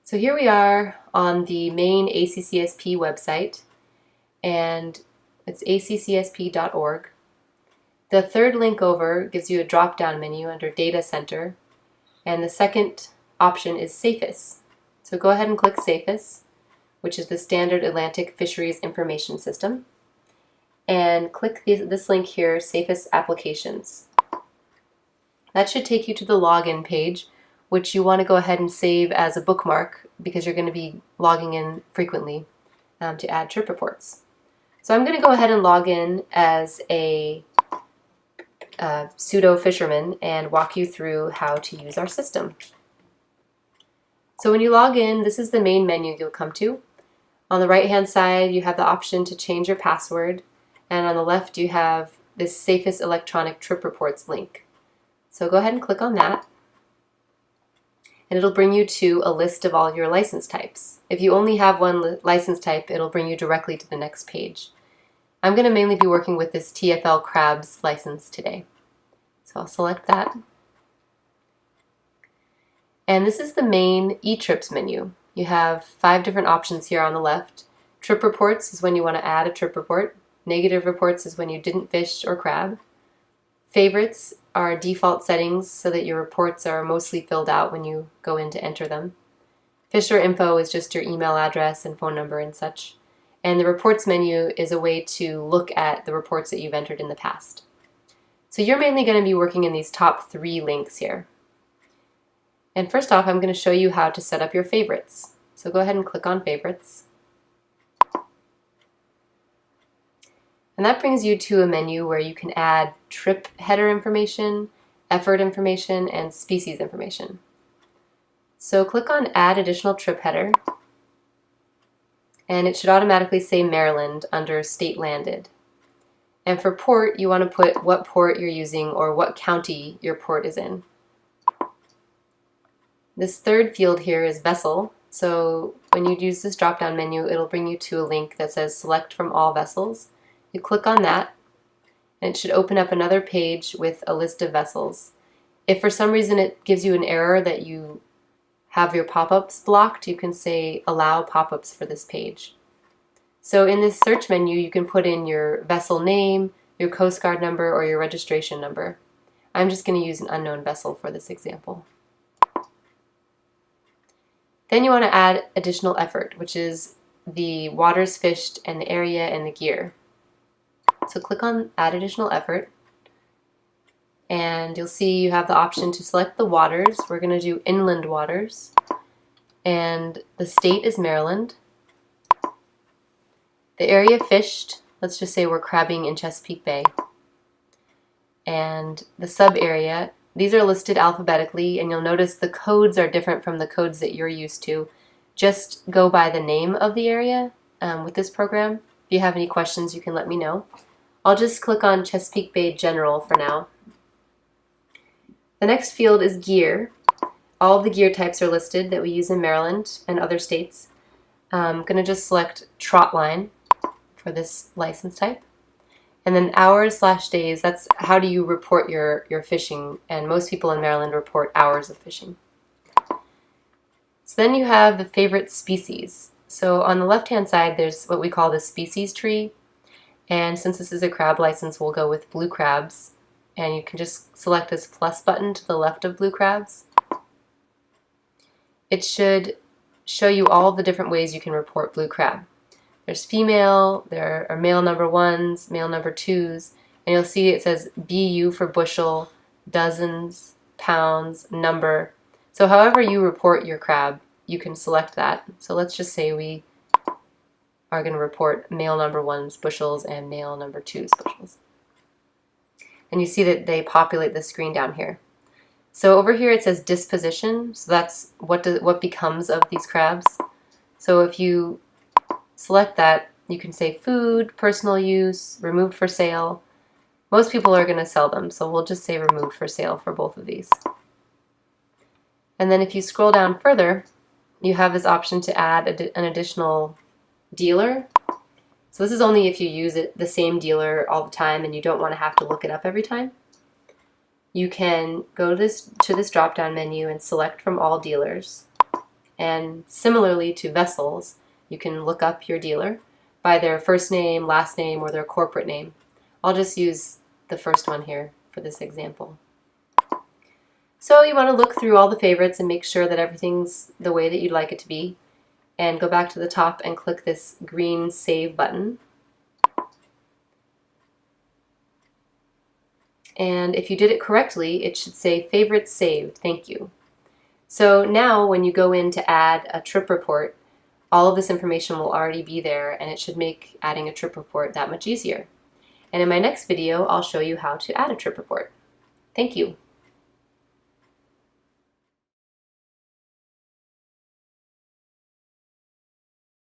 So here we are on the main ACCSP website, and it's accsp.org. The third link over gives you a drop-down menu under Data Center, and the second option is SAFIS. So go ahead and click SAFIS, which is the Standard Atlantic Fisheries Information System, and click this link here, SAFIS Applications. That should take you to the login page, which you want to go ahead and save as a bookmark because you're going to be logging in frequently to add trip reports. So I'm going to go ahead and log in as a pseudo fisherman and walk you through how to use our system. So when you log in, this is the main menu you'll come to. On the right hand side you have the option to change your password, and on the left you have this SAFIS Electronic Trip Reports link. So go ahead and click on that, and it'll bring you to a list of all your license types. If you only have one license type, it'll bring you directly to the next page. I'm going to mainly be working with this TFL Crabs license today. So I'll select that. And this is the main eTrips menu. You have 5 different options here on the left. Trip reports is when you want to add a trip report. Negative reports is when you didn't fish or crab. Favorites are default settings so that your reports are mostly filled out when you go in to enter them. Fisher info is just your email address and phone number and such. And the reports menu is a way to look at the reports that you've entered in the past. So you're mainly going to be working in these top 3 links here. And first off, I'm going to show you how to set up your favorites. So go ahead and click on favorites. And that brings you to a menu where you can add trip header information, effort information, and species information. So click on Add Additional Trip Header, and it should automatically say Maryland under State Landed. And for port, you want to put what port you're using or what county your port is in. This third field here is vessel, so when you use this drop-down menu, it'll bring you to a link that says Select from All Vessels. You click on that, and it should open up another page with a list of vessels. If for some reason it gives you an error that you have your pop-ups blocked, you can say Allow pop-ups for this page. So in this search menu, you can put in your vessel name, your Coast Guard number, or your registration number. I'm just going to use an unknown vessel for this example. Then you want to add additional effort, which is the waters fished and the area and the gear. So click on Add Additional Effort, and you'll see you have the option to select the waters. We're going to do inland waters, and the state is Maryland. The area fished, let's just say we're crabbing in Chesapeake Bay. And the sub area, these are listed alphabetically, and you'll notice the codes are different from the codes that you're used to. Just go by the name of the area with this program. If you have any questions, you can let me know. I'll just click on Chesapeake Bay General for now. The next field is gear. All of the gear types are listed that we use in Maryland and other states. I'm going to just select trot line for this license type. And then hours/days, that's how do you report your fishing, and most people in Maryland report hours of fishing. So then you have the favorite species. So on the left-hand side, there's what we call the species tree. And since this is a crab license, we'll go with blue crabs. And you can just select this plus button to the left of blue crabs. It should show you all the different ways you can report blue crab. There's female, there are male number 1s, male number 2s, and you'll see it says BU for bushel, dozens, pounds, number. So however you report your crab, you can select that. So let's just say we are going to report male number 1's bushels and male number 2's bushels. And you see that they populate the screen down here. So over here it says disposition, so that's what becomes of these crabs. So if you select that, you can say food, personal use, removed for sale. Most people are going to sell them, so we'll just say removed for sale for both of these. And then if you scroll down further, you have this option to add an additional dealer. So this is only if you use the same dealer all the time and you don't want to have to look it up every time. You can go to this drop-down menu and select from all dealers. And similarly to vessels, you can look up your dealer by their first name, last name, or their corporate name. I'll just use the first one here for this example. So you want to look through all the favorites and make sure that everything's the way that you'd like it to be. And go back to the top and click this green Save button. And if you did it correctly, it should say Favorites Saved, thank you. So now when you go in to add a trip report, all of this information will already be there, and it should make adding a trip report that much easier. And in my next video, I'll show you how to add a trip report. Thank you.